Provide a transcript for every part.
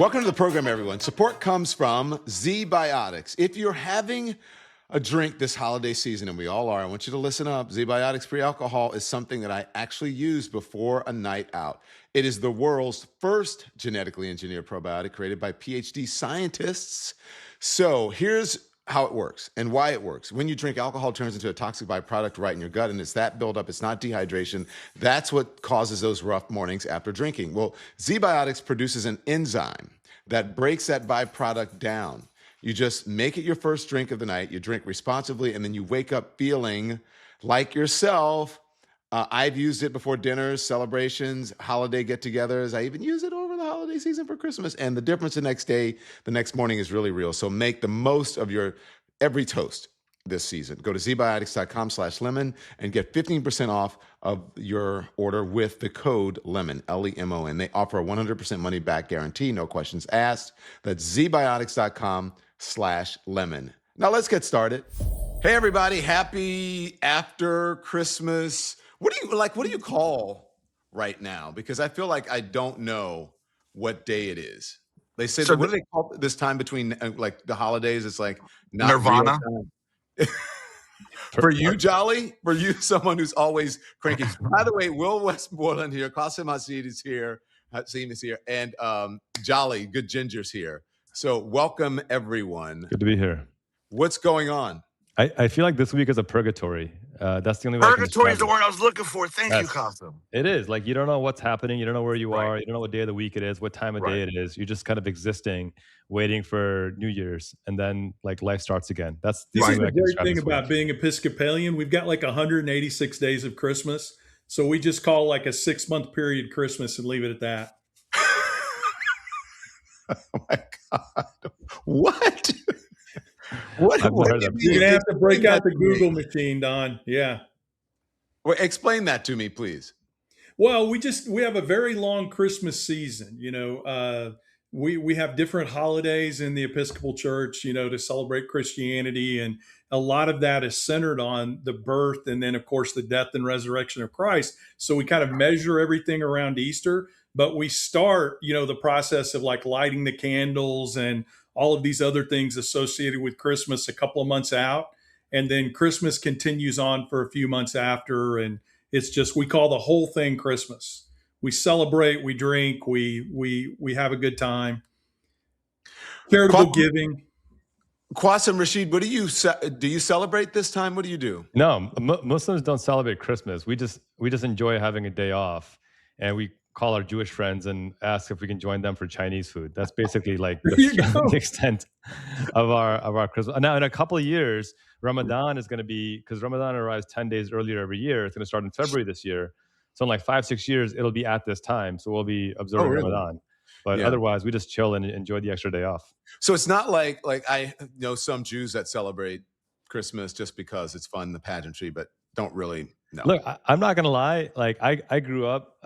Welcome to the program, everyone. Support comes from Z-Biotics. If you're having a drink this holiday season, and we all are, I want you to listen up. Z-Biotics pre-alcohol is something that I actually use before a night out. It is the world's first genetically engineered probiotic created by PhD scientists. So here's how it works and why it works. When you drink alcohol, it turns into a toxic byproduct right in your gut, and it's that buildup. It's not dehydration. That's what causes those rough mornings after drinking. Well, Z-Biotics produces an enzyme that breaks that byproduct down. You just make it your first drink of the night. You drink responsibly, and then you wake up feeling like yourself. I've used it before dinners, celebrations, holiday get-togethers. I even use it over the holiday season for Christmas. And the difference the next morning is really real. So make the most of your every toast this season. Go to zbiotics.com/lemon and get 15% off of your order with the code LEMON, LEMON. They offer a 100% money-back guarantee, no questions asked. That's zbiotics.com/lemon. Now let's get started. Hey, everybody. Happy after Christmas. What do you call right now? Because I feel like I don't know what day it is. They say, what do they call this time between like the holidays? It's like not Nirvana. For you, Jolly? For you, someone who's always cranky. By the way, Will Westmoreland here. Qasim Rashid is here. Qasim is here. And Jolly, Good Ginger's here. So welcome, everyone. Good to be here. What's going on? I feel like this week is a purgatory. That's the only way. Purgatory is the word I was looking for. Thank you, Qasim. It is. Like, you don't know what's happening. You don't know where you are. You don't know what day of the week it is, what time of day it is. You're just kind of existing, waiting for New Year's. And then, like, life starts again. That's the only way I can describe this thing about being Episcopalian. We've got like 186 days of Christmas. So we just call like a 6-month period Christmas and leave it at that. Oh, my God. What? What You're going to have to break out the Google machine, Don. Yeah. Well, explain that to me, please. Well, we have a very long Christmas season. You know, we have different holidays in the Episcopal Church, you know, to celebrate Christianity. And a lot of that is centered on the birth and then, of course, the death and resurrection of Christ. So we kind of measure everything around Easter. But we start, you know, the process of like lighting the candles and all of these other things associated with Christmas a couple of months out. And then Christmas continues on for a few months after. And it's just, we call the whole thing Christmas. We celebrate, we drink, we have a good time. Charitable giving. Qasim Rashid, what do you celebrate this time? What do you do? No, Muslims don't celebrate Christmas. We just enjoy having a day off, and we call our Jewish friends and ask if we can join them for Chinese food. That's basically like the extent of our Christmas. Now, in a couple of years, Ramadan is going to be, because Ramadan arrives 10 days earlier every year. It's going to start in February this year. So in like 5-6 years, it'll be at this time. So we'll be observing Ramadan. But otherwise, we just chill and enjoy the extra day off. So it's not like I know some Jews that celebrate Christmas just because it's fun, the pageantry, but don't really know. Look, I'm not going to lie. Like, I grew up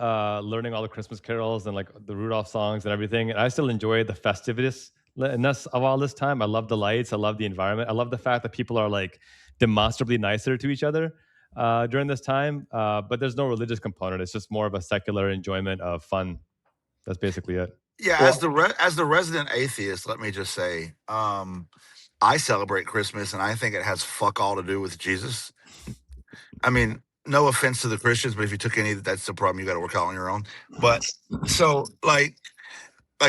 learning all the Christmas carols and like the Rudolph songs and everything. And I still enjoy the festivities of all this time. I love the lights. I love the environment. I love the fact that people are like demonstrably nicer to each other during this time. But there's no religious component. It's just more of a secular enjoyment of fun. That's basically it. Yeah, as the resident atheist, let me just say, I celebrate Christmas, and I think it has fuck all to do with Jesus. I mean, no offense to the Christians, but if you took any, that's the problem. You got to work out on your own. But so like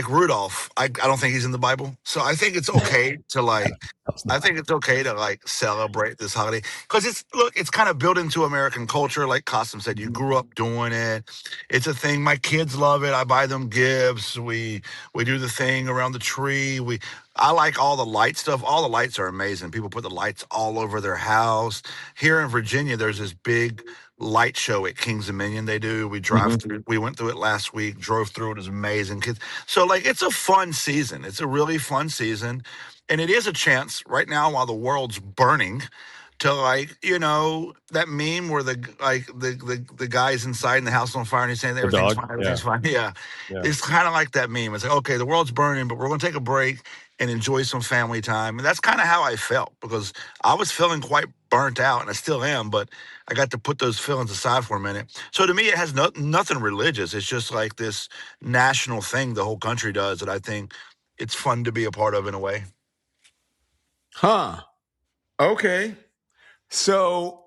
Rudolph, I don't think he's in the Bible. So I think it's okay to celebrate this holiday because it's kind of built into American culture. Like Qasim said, you grew up doing it. It's a thing. My kids love it. I buy them gifts. We do the thing around the tree. I like all the light stuff. All the lights are amazing. People put the lights all over their house. Here in Virginia, there's this big light show at Kings Dominion they do. We drive through. We went through it last week, drove through it. It was amazing. So like, it's a fun season. It's a really fun season. And it is a chance right now while the world's burning to like, you know, that meme where the guy's inside and the house on fire and he's saying everything's fine, everything's fine. Yeah. It's kind of like that meme. It's like, okay, the world's burning, but we're going to take a break and enjoy some family time. And that's kind of how I felt because I was feeling quite burnt out, and I still am, but I got to put those feelings aside for a minute. So to me, it has nothing religious. It's just like this national thing the whole country does that I think it's fun to be a part of in a way. Huh. Okay. So,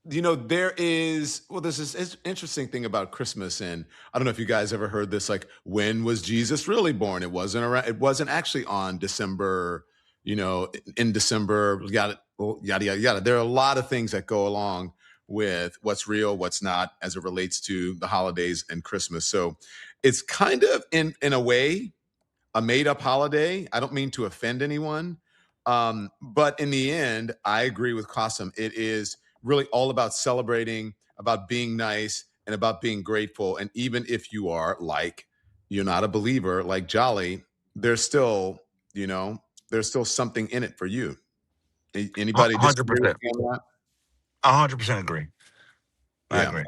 there is, well, there's this interesting thing about Christmas. And I don't know if you guys ever heard this, like, when was Jesus really born? It wasn't actually on December, in December, yada, yada, yada, yada. There are a lot of things that go along with what's real, what's not, as it relates to the holidays and Christmas. So it's kind of, in a way, a made up holiday. I don't mean to offend anyone. But in the end, I agree with Qasim. It is really all about celebrating, about being nice, and about being grateful. And even if you're not a believer like Jolly, there's still, there's still something in it for you. Anybody disagree with 100%. me on that? 100% agree. I Yeah. agree.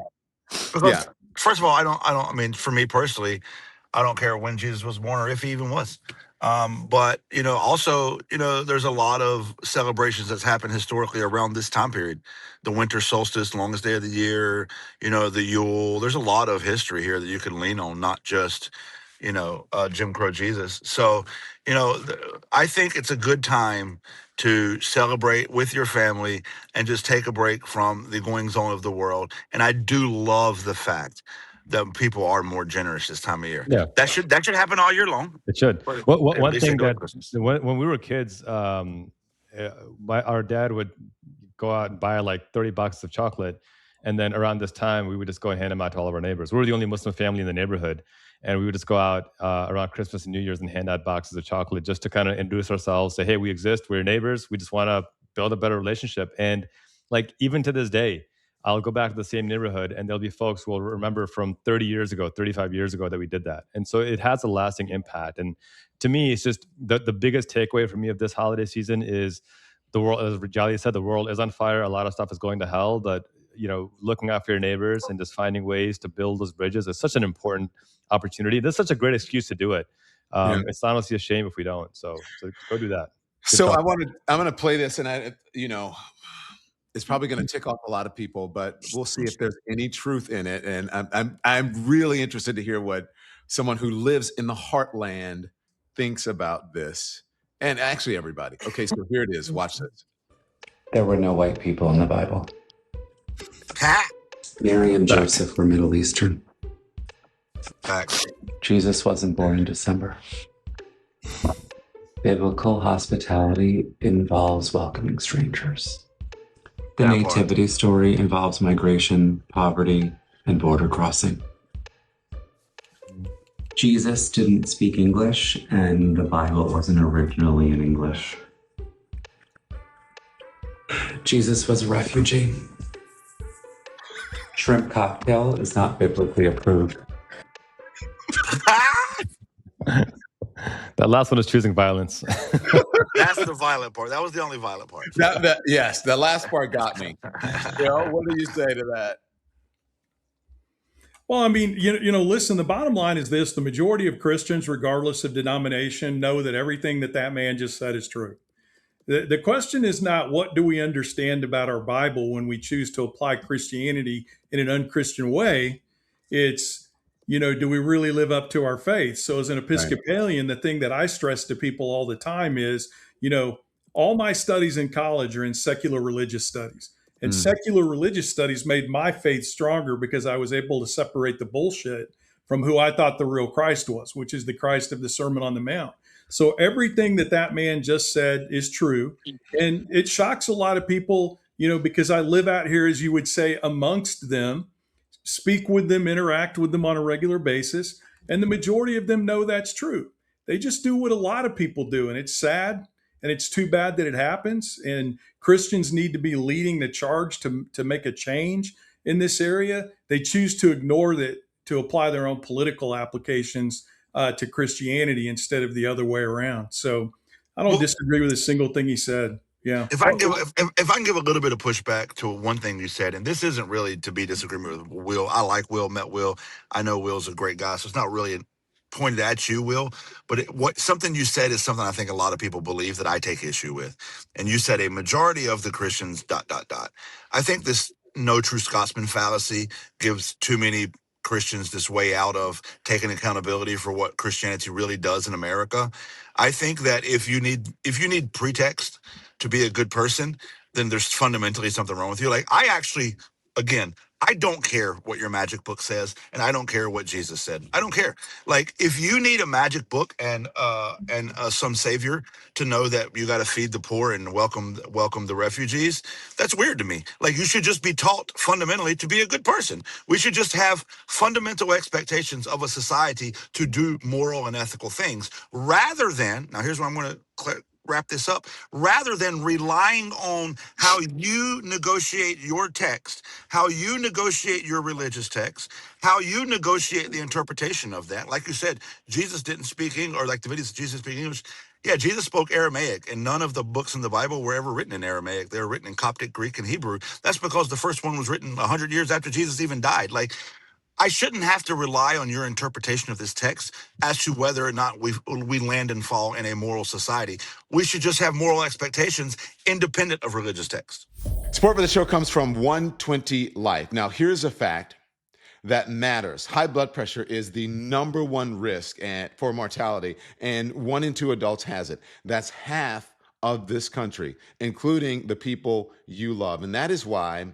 Because Yeah. first of all, I mean, for me personally, I don't care when Jesus was born or if he even was. But also, there's a lot of celebrations that's happened historically around this time period. The winter solstice, longest day of the year, the Yule. There's a lot of history here that you can lean on, not just, Jim Crow Jesus. So, I think it's a good time to celebrate with your family and just take a break from the goings on of the world. And I do love the fact that people are more generous this time of year. Yeah. That should happen all year long. It should. But One they say thing go at that Christmas. when we were kids, our dad would go out and buy like 30 boxes of chocolate. And then around this time, we would just go and hand them out to all of our neighbors. We were the only Muslim family in the neighborhood. And we would just go out around Christmas and New Year's and hand out boxes of chocolate just to kind of introduce ourselves, say, hey, we exist, we're neighbors. We just want to build a better relationship. And like, even to this day, I'll go back to the same neighborhood and there'll be folks who will remember from 30 years ago, 35 years ago that we did that. And so it has a lasting impact. And to me, it's just the biggest takeaway for me of this holiday season is the world, as Rajali said, the world is on fire. A lot of stuff is going to hell, but looking after your neighbors and just finding ways to build those bridges is such an important opportunity. There's such a great excuse to do it. It's honestly a shame if we don't. So go do that. So I'm going to play this, and it's probably going to tick off a lot of people, but we'll see if there's any truth in it. And I'm really interested to hear what someone who lives in the heartland thinks about this. And actually, everybody. Okay, so here it is. Watch this. There were no white people in the Bible. Ha! Mary and Joseph were Middle Eastern. Facts. Jesus wasn't born in December. Biblical hospitality involves welcoming strangers. The That part. nativity story involves migration, poverty, and border crossing. Jesus didn't speak English, and the Bible wasn't originally in English. Jesus was a refugee. Shrimp cocktail is not biblically approved. That last one is choosing violence. That's the violent part. That was the only violent part. Yes, the last part got me. What do you say to that? Well, I mean, listen, the bottom line is this: the majority of Christians, regardless of denomination, know that everything that man just said is true. The question is not what do we understand about our Bible when we choose to apply Christianity in an unchristian way. It's, do we really live up to our faith? So as an Episcopalian, the thing that I stress to people all the time is, all my studies in college are in secular religious studies. And secular religious studies made my faith stronger because I was able to separate the bullshit from who I thought the real Christ was, which is the Christ of the Sermon on the Mount. So everything that man just said is true. And it shocks a lot of people, because I live out here, as you would say, amongst them, speak with them, interact with them on a regular basis. And the majority of them know that's true. They just do what a lot of people do. And it's sad. And it's too bad that it happens. And Christians need to be leading the charge to make a change in this area. They choose to ignore that, to apply their own political applications to Christianity instead of the other way around. So I don't disagree with a single thing he said. Yeah. If I can give a little bit of pushback to one thing you said, and this isn't really to be disagreement with Will. I like Will, met Will. I know Will's a great guy, so it's not really pointed at you, Will, but something you said is something I think a lot of people believe that I take issue with. And you said a majority of the Christians ... I think this no true Scotsman fallacy gives too many Christians this way out of taking accountability for what Christianity really does in America. I think that if you need pretext to be a good person, then there's fundamentally something wrong with you. Like, I actually, again, I don't care what your magic book says, and I don't care what Jesus said. I don't care. Like, if you need a magic book and some savior to know that you got to feed the poor and welcome the refugees, that's weird to me. Like, you should just be taught fundamentally to be a good person. We should just have fundamental expectations of a society to do moral and ethical things, rather than, now here's where I'm going to wrap this up, rather than relying on how you negotiate your text, how you negotiate your religious text, how you negotiate the interpretation of that. Like you said, Jesus didn't speak English, or like the videos, Jesus speak English. Yeah, Jesus spoke Aramaic, and none of the books in the Bible were ever written in Aramaic. They were written in Coptic, Greek, and Hebrew. That's because the first one was written 100 years after Jesus even died. Like, I shouldn't have to rely on your interpretation of this text as to whether or not we land and fall in a moral society. We should just have moral expectations independent of religious text. Support for the show comes from 120 Life. Now, here's a fact that matters. High blood pressure is the number one risk for mortality, and 1 in 2 adults has it. That's half of this country, including the people you love. And that is why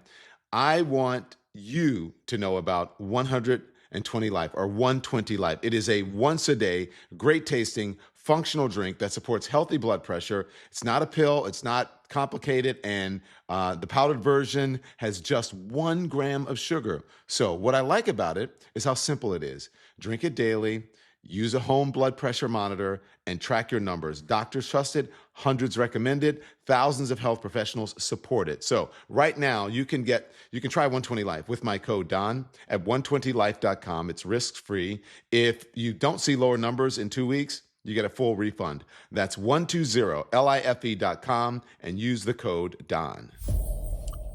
I want you to know about 120 Life, or 120 Life. It is a once a day, great tasting, functional drink that supports healthy blood pressure. It's not a pill. It's not complicated. And the powdered version has just 1 gram of sugar. So what I like about it is how simple it is. Drink it daily. Use a home blood pressure monitor and track your numbers. Doctors trust it, hundreds recommend it, thousands of health professionals support it. So right now you can try 120 Life with my code Don at 120life.com. It's risk-free. If you don't see lower numbers in 2 weeks, you get a full refund. That's 120life.com and use the code Don. You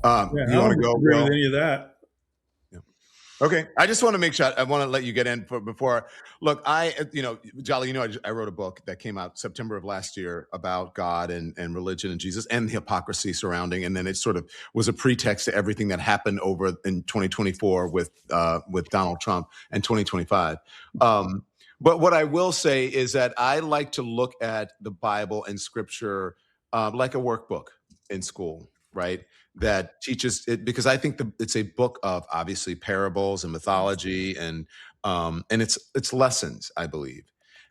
want to go? Agree with any of that? Okay. I just want to make sure, I want to let you get in before. Look, Jolly, I wrote a book that came out September of last year about God and religion and Jesus and the hypocrisy surrounding. And then it sort of was a pretext to everything that happened over in 2024 with Donald Trump and 2025. But what I will say is that I like to look at the Bible and scripture like a workbook in school, right? That teaches it, because I think it's a book of obviously parables and mythology and it's lessons, I believe,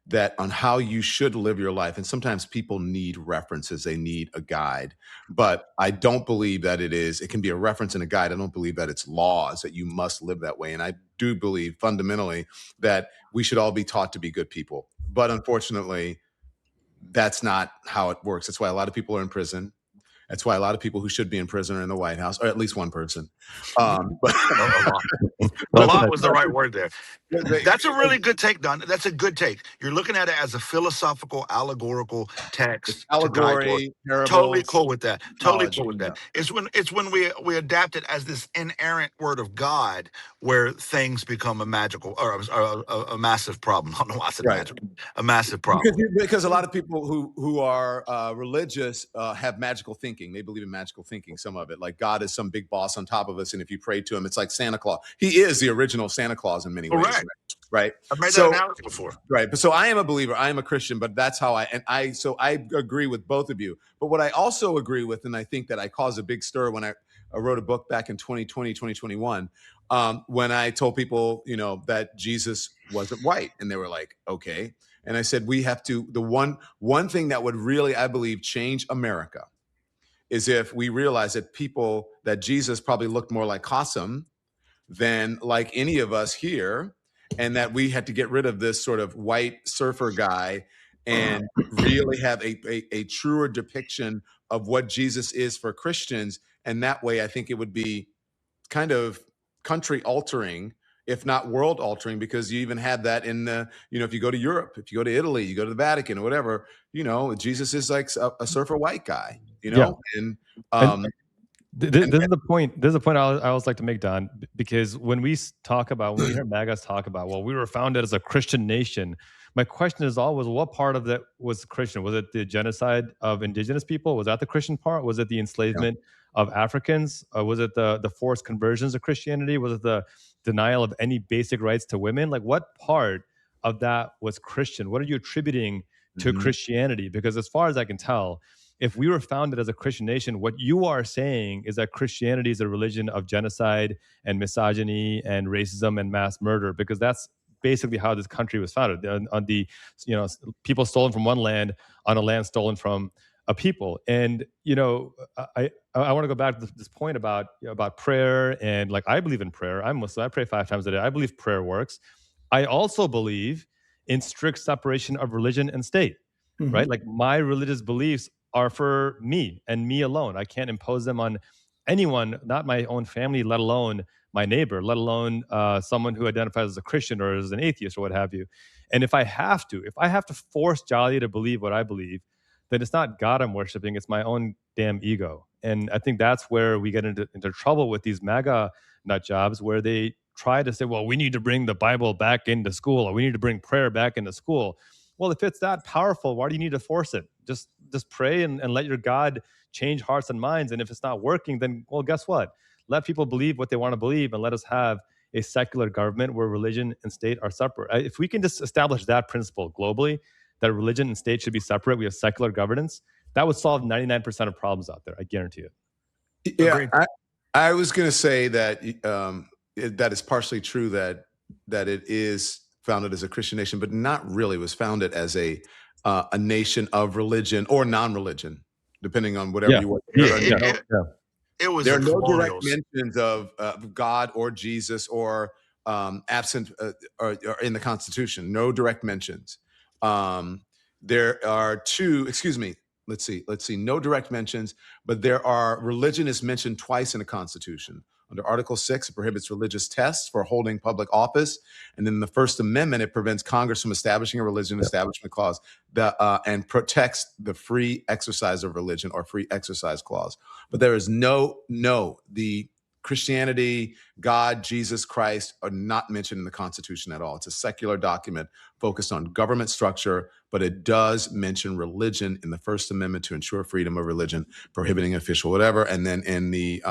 that on how you should live your life. And sometimes people need references, they need a guide, but I don't believe that it can be a reference and a guide. I don't believe that it's laws that you must live that way. And I do believe fundamentally that we should all be taught to be good people. But unfortunately, that's not how it works. That's why a lot of people are in prison. That's why a lot of people who should be in prison are in the White House, or at least one person. A lot was the right word there. That's a really good take, Don. That's a good take. You're looking at it as a philosophical, allegorical text. Allegory, parables. Totally cool with that. Totally cool with that. It's when we adapt it as this inerrant word of God, where things become a magical or a massive problem. I don't know why I said magical. A massive problem. Because a lot of people who are religious have magical thinking. They believe in magical thinking, some of it. Like God is some big boss on top of us, and if you pray to him, it's like Santa Claus. He is the original Santa Claus in many ways. Right. I've made that analogy before. Right. But so I am a believer. I am a Christian, but that's how I agree with both of you. But what I also agree with, and I think that I caused a big stir when I wrote a book back in 2020, 2021, when I told people, that Jesus wasn't white, and they were like, okay. And I said, we have to, the one thing that would really, I believe, change America is if we realize that Jesus probably looked more like Qasim than like any of us here, and that we had to get rid of this sort of white surfer guy and really have a truer depiction of what Jesus is for Christians. And that way, I think it would be kind of country altering, if not world altering, because you even had that in if you go to Europe, if you go to Italy, you go to the Vatican or whatever, Jesus is like a surfer white guy, and This is the point. This is the point I always like to make, Don, because when we when we hear MAGAs talk about, well, we were founded as a Christian nation. My question is always, what part of that was Christian? Was it the genocide of indigenous people? Was that the Christian part? Was it the enslavement of Africans? Was it the forced conversions of Christianity? Was it the denial of any basic rights to women? Like, what part of that was Christian? What are you attributing to Christianity? Because as far as I can tell, if we were founded as a Christian nation, what you are saying is that Christianity is a religion of genocide and misogyny and racism and mass murder, because that's basically how this country was founded, on the, people stolen from one land on a land stolen from a people. And I want to go back to this point about prayer, and like, I believe in prayer. I'm Muslim. I pray 5 times a day. I believe prayer works. I also believe in strict separation of religion and state. Right? Like, my religious beliefs are for me and me alone. I can't impose them on anyone, not my own family, let alone my neighbor, let alone someone who identifies as a Christian or as an atheist or what have you. And if I have to force Jolly to believe what I believe, then it's not God I'm worshiping, it's my own damn ego. And I think that's where we get into trouble with these MAGA nut jobs, where they try to say, well, we need to bring the Bible back into school, or we need to bring prayer back into school. Well, if it's that powerful, why do you need to force it? Just pray and let your God change hearts and minds. And if it's not working, then, well, guess what? Let people believe what they want to believe, and let us have a secular government where religion and state are separate. If we can just establish that principle globally, that religion and state should be separate, we have secular governance, that would solve 99% of problems out there. I guarantee it. Yeah, I was going to say that that is partially true, that it is founded as a Christian nation, but not really. It was founded as a nation of religion or non-religion, depending on whatever you want. It was. There are no direct mentions of God or Jesus or absent or in the Constitution. No direct mentions. There are two. Excuse me. Let's see. No direct mentions, but religion is mentioned twice in the Constitution. Under Article 6, it prohibits religious tests for holding public office. And then the First Amendment, it prevents Congress from establishing a religion establishment clause and protects the free exercise of religion, or free exercise clause. But there is the Christianity, God, Jesus Christ are not mentioned in the Constitution at all. It's a secular document focused on government structure, but it does mention religion in the First Amendment to ensure freedom of religion, prohibiting official whatever, and then in the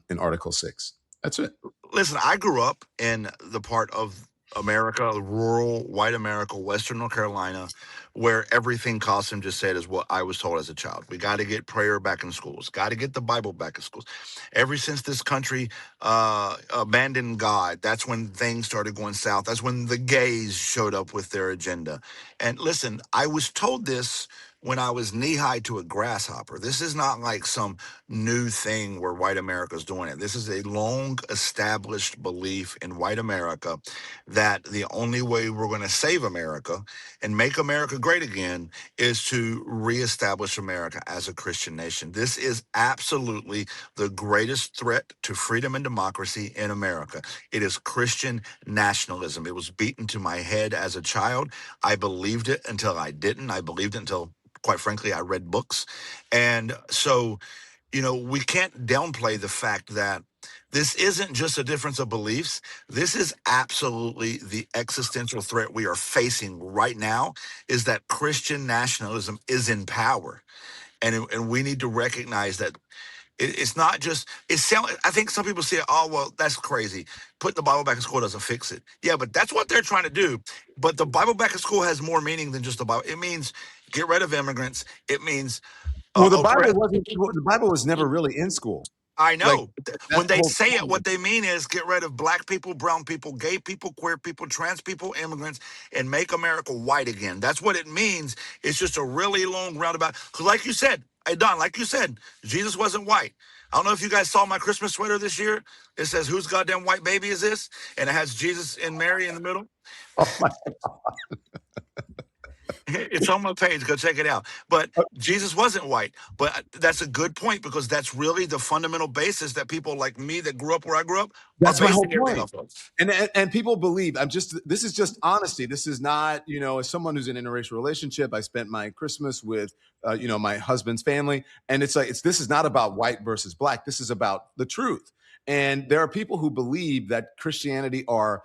in Article 6. That's it. Listen, I grew up in the part of America, rural white America, Western North Carolina, where everything Qasim just said is what I was told as a child. We got to get prayer back in schools, got to get the Bible back in schools. Ever since this country abandoned God, that's when things started going south. That's when the gays showed up with their agenda. And listen, I was told this when I was knee-high to a grasshopper. This is not like some new thing where white America is doing it. This is a long-established belief in white America that the only way we're going to save America and make America great again is to reestablish America as a Christian nation. This is absolutely the greatest threat to freedom and democracy in America. It is Christian nationalism. It was beaten to my head as a child. I believed it until I didn't. I believed it until, quite frankly, I read books. And so, we can't downplay the fact that this isn't just a difference of beliefs. This is absolutely the existential threat we are facing right now, is that Christian nationalism is in power. And we need to recognize that it's not just, I think some people say, oh, well, that's crazy. Put the Bible back in school doesn't fix it. Yeah, but that's what they're trying to do. But the Bible back in school has more meaning than just the Bible. It means get rid of immigrants. It means the Bible was never really in school. I know. When they say it, what they mean is get rid of black people, brown people, gay people, queer people, trans people, immigrants, and make America white again. That's what it means. It's just a really long roundabout. Because like you said, hey, Don, like you said, Jesus wasn't white. I don't know if you guys saw my Christmas sweater this year. It says, whose goddamn white baby is this? And it has Jesus and Mary in the middle. Oh my God. It's on my page. Go check it out. But Jesus wasn't white. But that's a good point, because that's really the fundamental basis that people like me that grew up where I grew up are That's my whole basing everything point. off of. And people believe this is just honesty. This is not, as someone who's in an interracial relationship, I spent my Christmas with, my husband's family. And it's like, this is not about white versus black. This is about the truth. And there are people who believe that Christianity or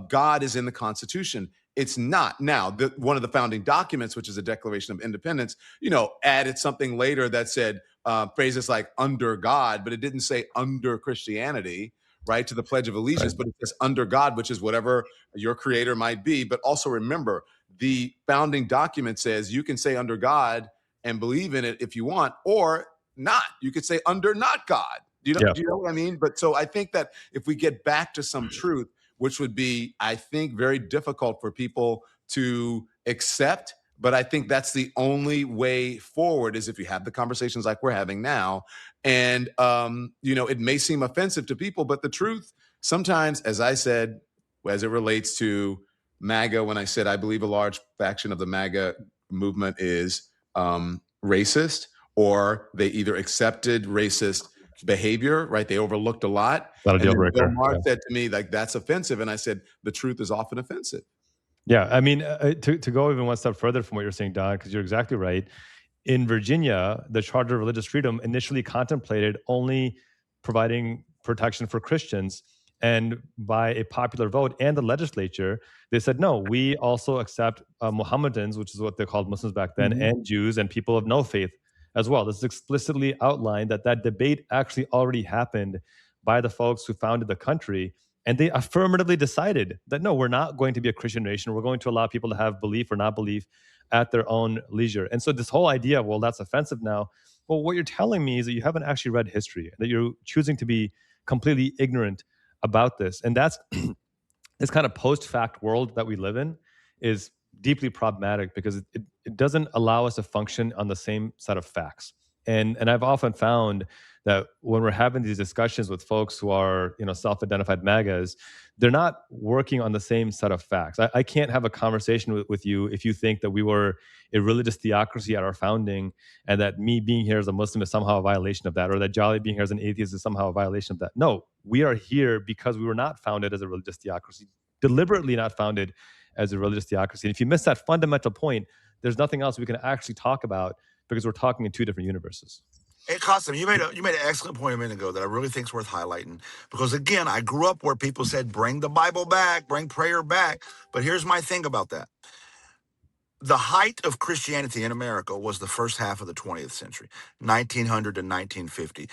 God is in the Constitution. It's not. Now, one of the founding documents, which is a Declaration of Independence, added something later that said phrases like under God, but it didn't say under Christianity, right, to the Pledge of Allegiance, Right. but it says under God, which is whatever your creator might be. But also remember, the founding document says you can say under God and believe in it if you want, or not. You could say under not God. Do you know what I mean? But so I think that if we get back to some truth, which would be, I think, very difficult for people to accept, but I think that's the only way forward, is if you have the conversations like we're having now. And it may seem offensive to people, but the truth sometimes, as I said, as it relates to MAGA, when I said I believe a large faction of the MAGA movement is racist, or they either accepted racist behavior, right? They overlooked a lot. Not a And deal then Bill breaker. Maher Yeah. said to me, like, that's offensive. And I said, the truth is often offensive. Yeah, I mean, to go even one step further from what you're saying, Don, because you're exactly right. In Virginia, the Charter of Religious Freedom initially contemplated only providing protection for Christians. And by a popular vote and the legislature, they said, no, we also accept Mohammedans, which is what they called Muslims back then, and Jews and people of no faith as well. This is explicitly outlined that debate actually already happened by the folks who founded the country. And they affirmatively decided that, no, we're not going to be a Christian nation. We're going to allow people to have belief or not belief at their own leisure. And so this whole idea of, well, that's offensive now. Well, what you're telling me is that you haven't actually read history, that you're choosing to be completely ignorant about this. And that's this kind of post-fact world that we live in is deeply problematic, because it doesn't allow us to function on the same set of facts. And I've often found that when we're having these discussions with folks who are, self-identified MAGAs, they're not working on the same set of facts. I can't have a conversation with you if you think that we were a religious theocracy at our founding, and that me being here as a Muslim is somehow a violation of that, or that Jolly being here as an atheist is somehow a violation of that. No, we are here because we were not founded as a religious theocracy, deliberately not founded as a religious theocracy. And if you miss that fundamental point, there's nothing else we can actually talk about, because we're talking in two different universes. Hey, Qasim, you made an excellent point a minute ago that I really think is worth highlighting. Because again, I grew up where people said, bring the Bible back, bring prayer back. But here's my thing about that. The height of Christianity in America was the first half of the 20th century, 1900 to 1950.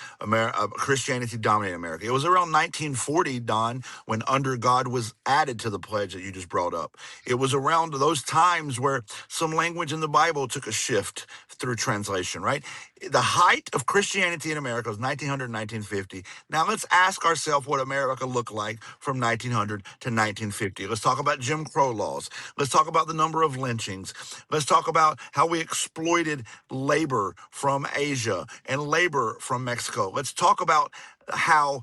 Christianity dominated America. It was around 1940, Don, when under God was added to the pledge that you just brought up. It was around those times where some language in the Bible took a shift through translation, right? The height of Christianity in America was 1900 1950. Now let's ask ourselves what America looked like from 1900 to 1950. Let's talk about Jim Crow laws. Let's talk about the number of lynchings. Let's talk about how we exploited labor from Asia and labor from Mexico. Let's talk about how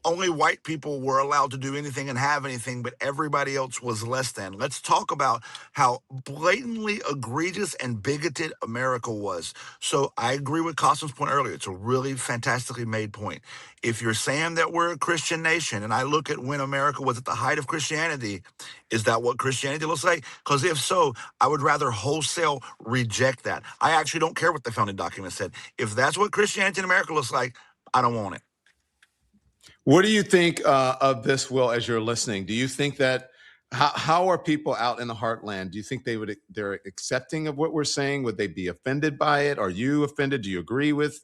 only white people were allowed to do anything and have anything, but everybody else was less than. Let's talk about how blatantly egregious and bigoted America was. So I agree with Qasim's point earlier. It's a really fantastically made point. If you're saying that we're a Christian nation, and I look at when America was at the height of Christianity, is that what Christianity looks like? Because if so, I would rather wholesale reject that. I actually don't care what the founding document said. If that's what Christianity in America looks like, I don't want it. What do you think of this, Will, as you're listening? Do you think that, how are people out in the heartland? Do you think they're accepting of what we're saying? Would they be offended by it? Are you offended? Do you agree with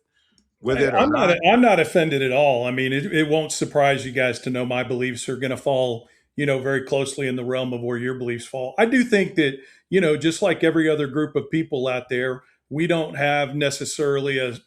it or not? I'm not offended at all. I mean, it won't surprise you guys to know my beliefs are going to fall, very closely in the realm of where your beliefs fall. I do think that, just like every other group of people out there, we don't have necessarily a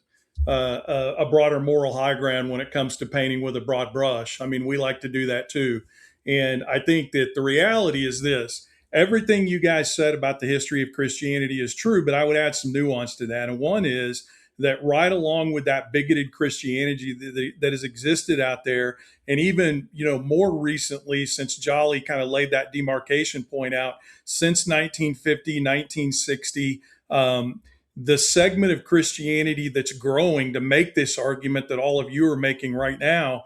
broader moral high ground when it comes to painting with a broad brush. I mean, we like to do that too. And I think that the reality is this: everything you guys said about the history of Christianity is true, but I would add some nuance to that. And one is that right along with that bigoted Christianity that has existed out there, and even, more recently, since Jolly kind of laid that demarcation point out, since 1950, 1960, the segment of Christianity that's growing to make this argument that all of you are making right now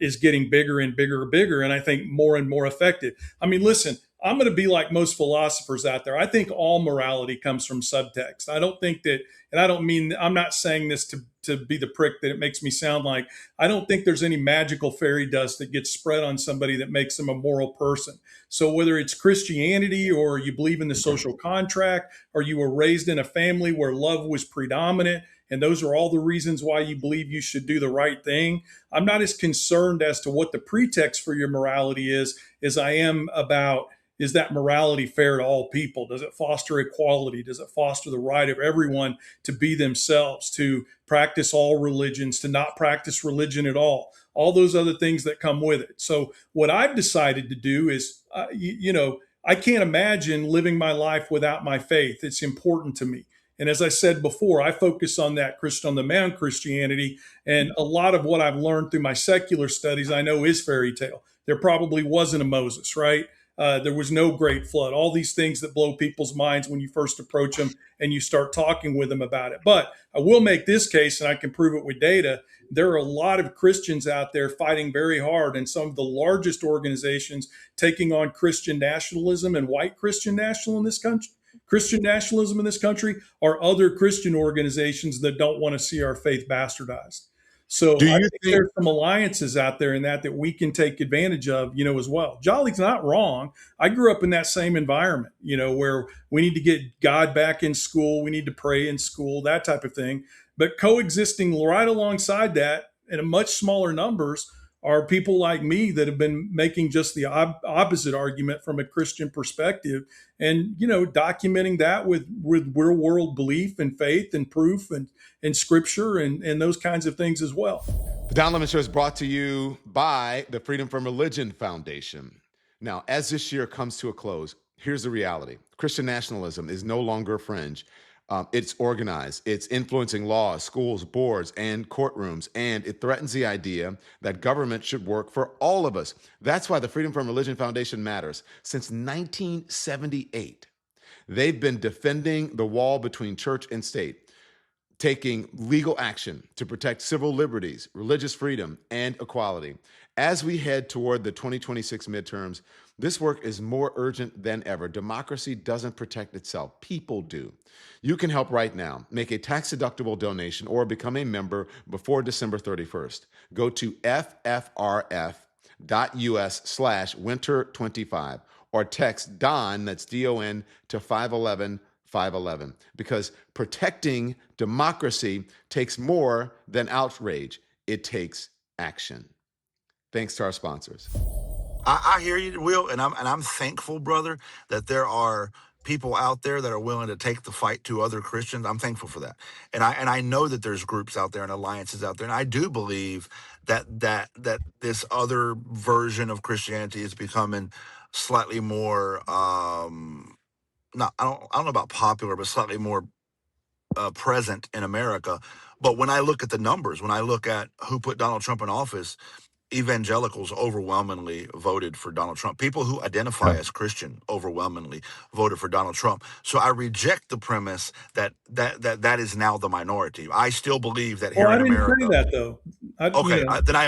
is getting bigger and bigger and bigger, and I think more and more effective. I mean, listen, I'm going to be like most philosophers out there. I think all morality comes from subtext. I don't think that, and I don't mean, I'm not saying this to be the prick that it makes me sound like. I don't think there's any magical fairy dust that gets spread on somebody that makes them a moral person. So whether it's Christianity, or you believe in the social contract, or you were raised in a family where love was predominant, and those are all the reasons why you believe you should do the right thing, I'm not as concerned as to what the pretext for your morality is as I am about, is that morality fair to all people? Does it foster equality? Does it foster the right of everyone to be themselves, to practice all religions, to not practice religion at all those other things that come with it? So what I've decided to do is, I can't imagine living my life without my faith. It's important to me. And as I said before, I focus on that on the man Christianity. And a lot of what I've learned through my secular studies, I know is fairy tale. There probably wasn't a Moses, right? There was no great flood. All these things that blow people's minds when you first approach them and you start talking with them about it. But I will make this case, and I can prove it with data. There are a lot of Christians out there fighting very hard, and some of the largest organizations taking on Christian nationalism and white Christian nationalism in this country. Christian nationalism in this country are other Christian organizations that don't want to see our faith bastardized. So Do I you think think there's some alliances out there in that we can take advantage of, as well. Jolly's not wrong. I grew up in that same environment, where we need to get God back in school. We need to pray in school, that type of thing. But coexisting right alongside that in a much smaller numbers are people like me that have been making just the opposite argument from a Christian perspective, and documenting that with real world belief and faith and proof and scripture and those kinds of things as well. The Don Lemon Show is brought to you by the Freedom from Religion Foundation. Now, as this year comes to a close, here's the reality. Christian nationalism is no longer a fringe. It's organized. It's influencing laws, schools, boards, and courtrooms, and it threatens the idea that government should work for all of us. That's why the Freedom from Religion Foundation matters. Since 1978, they've been defending the wall between church and state, taking legal action to protect civil liberties, religious freedom, and equality. As we head toward the 2026 midterms, this work is more urgent than ever. Democracy doesn't protect itself. People do. You can help right now. Make a tax-deductible donation or become a member before December 31st. Go to ffrf.us/winter25 or text DON, that's D-O-N, to 511-511, because protecting democracy takes more than outrage. It takes action. Thanks to our sponsors. I hear you, Will, and I'm thankful, brother, that there are people out there that are willing to take the fight to other Christians. I'm thankful for that, and I know that there's groups out there and alliances out there, and I do believe that this other version of Christianity is becoming slightly more not I don't know about popular, but slightly more present in America. But when I look at the numbers, when I look at who put Donald Trump in office, evangelicals overwhelmingly voted for Donald Trump. People who identify as Christian overwhelmingly voted for Donald Trump. So I reject the premise that is now the minority. I still believe that here Well, I in didn't America. say that though.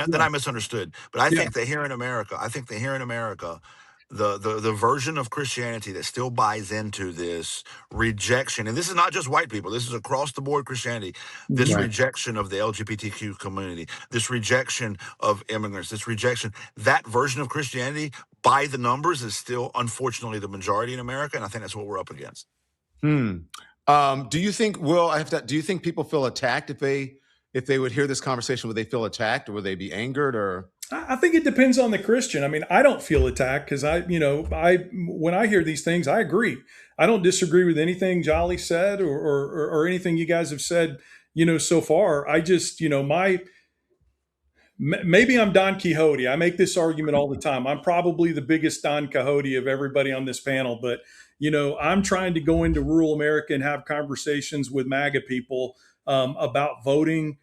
Then I misunderstood. But I Yeah. think that here in America, the version of Christianity that still buys into this rejection, and this is not just white people, this is across the board Christianity, this Right. rejection of the LGBTQ community, this rejection of immigrants, that version of Christianity by the numbers is still unfortunately the majority in America, and I think that's what we're up against. Do you think, Will, do you think people feel attacked if they would hear this conversation? Would they feel attacked, or would they be angered, or? I think it depends on the Christian. I mean, I don't feel attacked because when I hear these things, I agree. I don't disagree with anything Jolly said or anything you guys have said, so far. I just, maybe I'm Don Quixote. I make this argument all the time. I'm probably the biggest Don Quixote of everybody on this panel, but I'm trying to go into rural America and have conversations with MAGA people about voting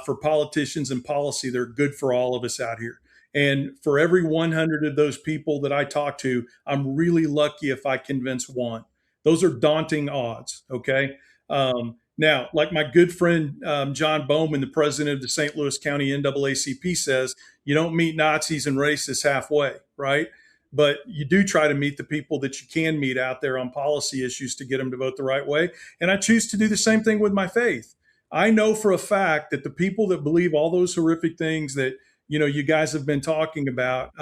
for politicians and policy that are good for all of us out here. And for every 100 of those people that I talk to, I'm really lucky if I convince one. Those are daunting odds. Okay. Now, like my good friend John Bowman, the president of the St. Louis County NAACP, says, you don't meet Nazis and racists halfway, right? But you do try to meet the people that you can meet out there on policy issues to get them to vote the right way. And I choose to do the same thing with my faith. I know for a fact that the people that believe all those horrific things that you guys have been talking about,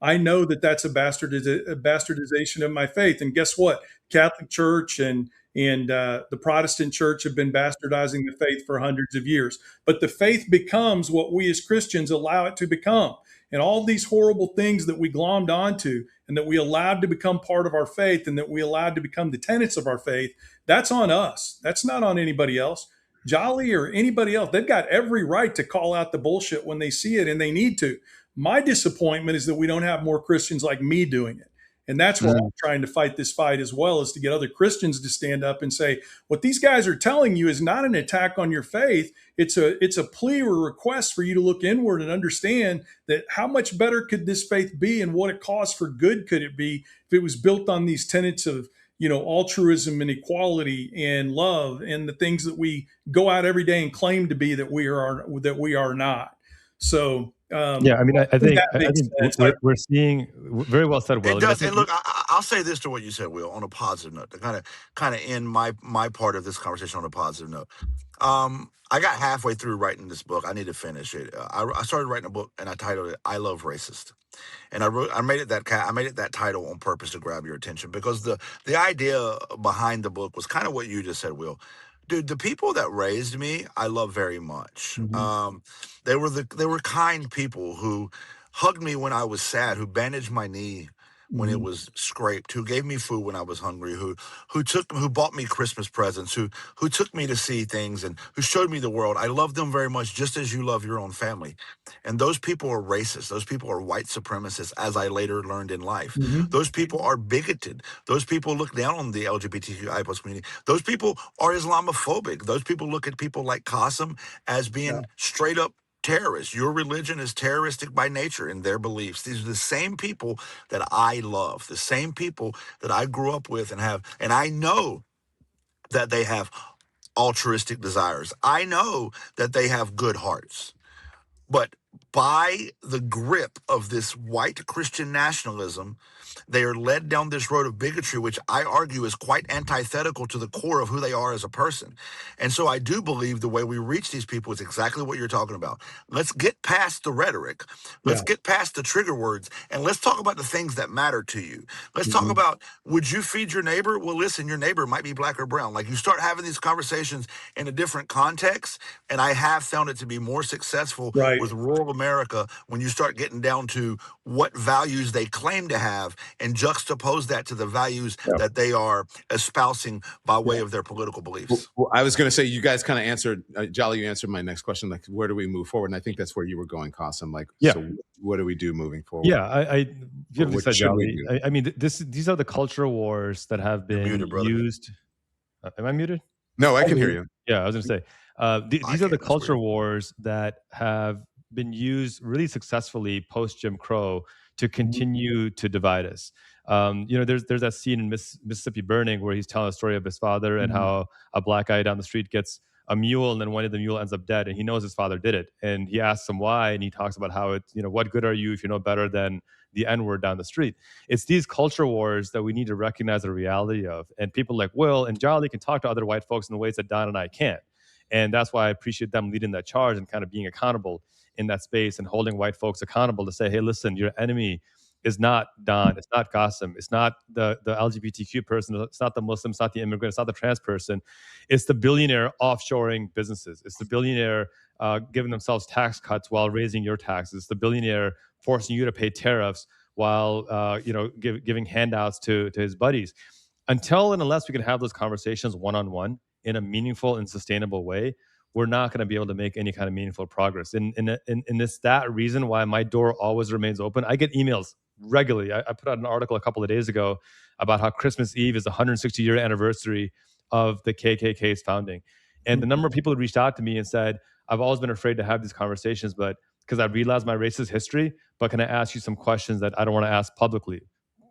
I know that that's a bastardization of my faith. And guess what? Catholic Church and the Protestant Church have been bastardizing the faith for hundreds of years. But the faith becomes what we as Christians allow it to become. And all these horrible things that we glommed onto and that we allowed to become part of our faith and that we allowed to become the tenets of our faith, that's on us. That's not on anybody else. Jolly or anybody else, they've got every right to call out the bullshit when they see it, and they need to. My disappointment is that we don't have more Christians like me doing it. And that's why I'm trying to fight this fight as well, is to get other Christians to stand up and say, what these guys are telling you is not an attack on your faith. It's a plea or a request for you to look inward and understand that how much better could this faith be and what it costs for good could it be if it was built on these tenets of altruism and equality and love and the things that we go out every day and claim to be that we are not. So yeah, I mean, I think we're seeing very well said, Will. It does. And look, I'll say this to what you said, Will, on a positive note, to kind of end my part of this conversation on a positive note. I got halfway through writing this book. I need to finish it. I started writing a book and I titled it "I Love Racist." And I made it that title on purpose to grab your attention, because the idea behind the book was kind of what you just said, Will. Dude, the people that raised me, I love very much. Mm-hmm. They were kind people who hugged me when I was sad, who bandaged my knee when it was scraped, who gave me food when I was hungry, who bought me Christmas presents, who took me to see things, and who showed me the world. I love them very much, just as you love your own family. And those people are racist. Those people are white supremacists, as I later learned in life. Mm-hmm. Those people are bigoted. Those people look down on the LGBTQI plus community. Those people are Islamophobic. Those people look at people like Qasim as being straight up terrorists. Your religion is terroristic by nature in their beliefs. These are the same people that I love, the same people that I grew up with and I know that they have altruistic desires. I know that they have good hearts. But by the grip of this white Christian nationalism, they are led down this road of bigotry, which I argue is quite antithetical to the core of who they are as a person. And so I do believe the way we reach these people is exactly what you're talking about. Let's get past the rhetoric. Let's get past the trigger words, and let's talk about the things that matter to you. Let's talk about, would you feed your neighbor? Well, listen, your neighbor might be black or brown. Like, you start having these conversations in a different context, and I have found it to be more successful with rural America when you start getting down to what values they claim to have and juxtapose that to the values that they are espousing by way of their political beliefs. Well, I was going to say, you guys kind of answered, Jolly, you answered my next question, like, where do we move forward? And I think that's where you were going, Qasim. Like, so what do we do moving forward? Yeah, I said, Jolly. I mean, these are the cultural wars that have been used. Am I muted? No, I can hear you. Yeah, I was going to say, these are the culture wars that have been used really successfully post Jim Crow to continue to divide us. There's that scene in Mississippi Burning where he's telling a story of his father and how a black guy down the street gets a mule, and then one of the mule ends up dead, and he knows his father did it. And he asks him why, and he talks about how it's, what good are you if you're no better than the N-word down the street? It's these culture wars that we need to recognize the reality of. And people like Will and Jolly can talk to other white folks in the ways that Don and I can't. And that's why I appreciate them leading that charge and kind of being accountable in that space and holding white folks accountable to say, hey, listen, your enemy is not Don, it's not Qasim, it's not the LGBTQ person, it's not the Muslim, it's not the immigrant, it's not the trans person. It's the billionaire offshoring businesses. It's the billionaire giving themselves tax cuts while raising your taxes. It's the billionaire forcing you to pay tariffs while giving handouts to his buddies. Until and unless we can have those conversations one-on-one in a meaningful and sustainable way, we're not going to be able to make any kind of meaningful progress. And it's that reason why my door always remains open. I get emails regularly. I put out an article a couple of days ago about how Christmas Eve is the 160-year anniversary of the KKK's founding. And the number of people who reached out to me and said, I've always been afraid to have these conversations, but because I realized my racist history, but can I ask you some questions that I don't want to ask publicly?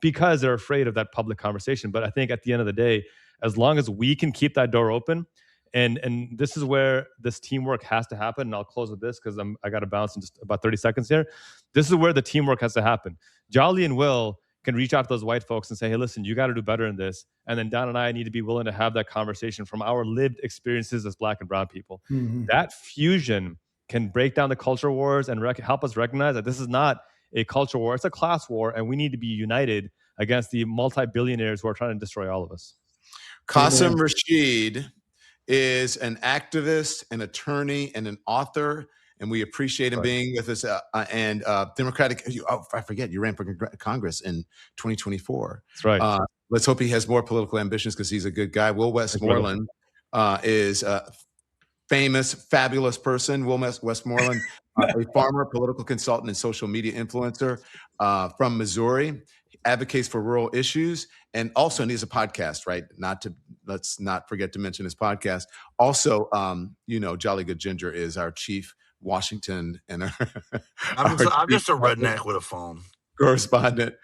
Because they're afraid of that public conversation. But I think at the end of the day, as long as we can keep that door open, and this is where this teamwork has to happen. And I'll close with this because I got to bounce in just about 30 seconds here. This is where the teamwork has to happen. Jolly and Will can reach out to those white folks and say, hey, listen, you got to do better in this. And then Don and I need to be willing to have that conversation from our lived experiences as Black and brown people. Mm-hmm. That fusion can break down the culture wars and help us recognize that this is not a culture war. It's a class war, and we need to be united against the multi-billionaires who are trying to destroy all of us. Qasim Rashid is an activist, an attorney, and an author, and we appreciate him being with us. And Democratic, I forget, you ran for Congress in 2024. That's right. Let's hope he has more political ambitions because he's a good guy. Will Westmoreland is a famous, fabulous person. Will Westmoreland, a farmer, political consultant, and social media influencer from Missouri. Advocates for rural issues, and also he has a podcast, right? Let's not forget to mention his podcast. Also, Jolly Good Ginger is our chief Washington and I'm just a redneck with a phone correspondent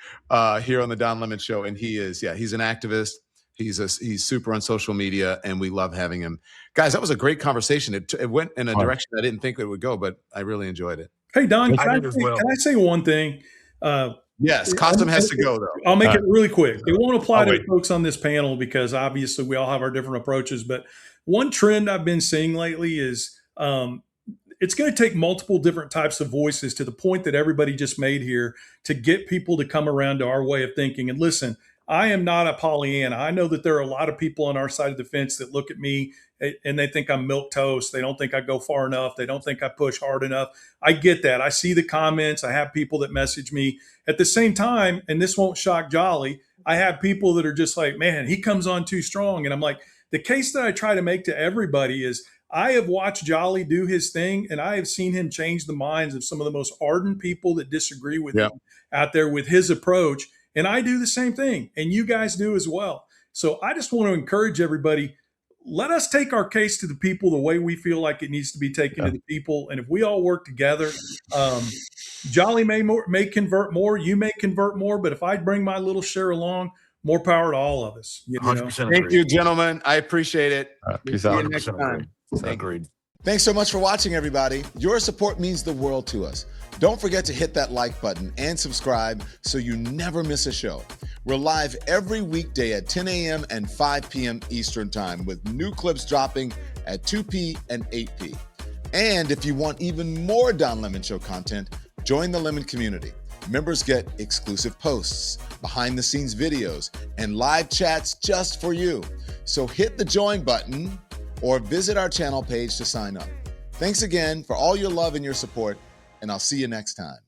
here on the Don Lemon Show, and he's an activist. He's super on social media, and we love having him. Guys, that was a great conversation. It went in a direction I didn't think it would go, but I really enjoyed it. Hey, Don, can I say one thing? Yes, Qasim has to go, though. I'll make it really quick. It won't apply to the folks on this panel because obviously we all have our different approaches. But one trend I've been seeing lately is it's going to take multiple different types of voices to the point that everybody just made here to get people to come around to our way of thinking. And listen, I am not a Pollyanna. I know that there are a lot of people on our side of the fence that look at me and they think I'm milquetoast. They don't think I go far enough. They don't think I push hard enough. I get that. I see the comments. I have people that message me. At the same time, and this won't shock Jolly, I have people that are just like, man, he comes on too strong. And I'm like, the case that I try to make to everybody is I have watched Jolly do his thing, and I have seen him change the minds of some of the most ardent people that disagree with him out there with his approach. And I do the same thing, and you guys do as well. So I just want to encourage everybody, let us take our case to the people the way we feel like it needs to be taken to the people. And if we all work together, Jolly may convert more, you may convert more, but if I bring my little share along, more power to all of us. 100% Thank you, gentlemen. I appreciate it. Peace See out. you next time. Agreed. Thanks so much for watching, everybody. Your support means the world to us. Don't forget to hit that like button and subscribe so you never miss a show. We're live every weekday at 10 a.m. and 5 p.m. Eastern Time with new clips dropping at 2 p. and 8 p. And if you want even more Don Lemon Show content, join the Lemon community. Members get exclusive posts, behind-the-scenes videos, and live chats just for you. So hit the join button or visit our channel page to sign up. Thanks again for all your love and your support, and I'll see you next time.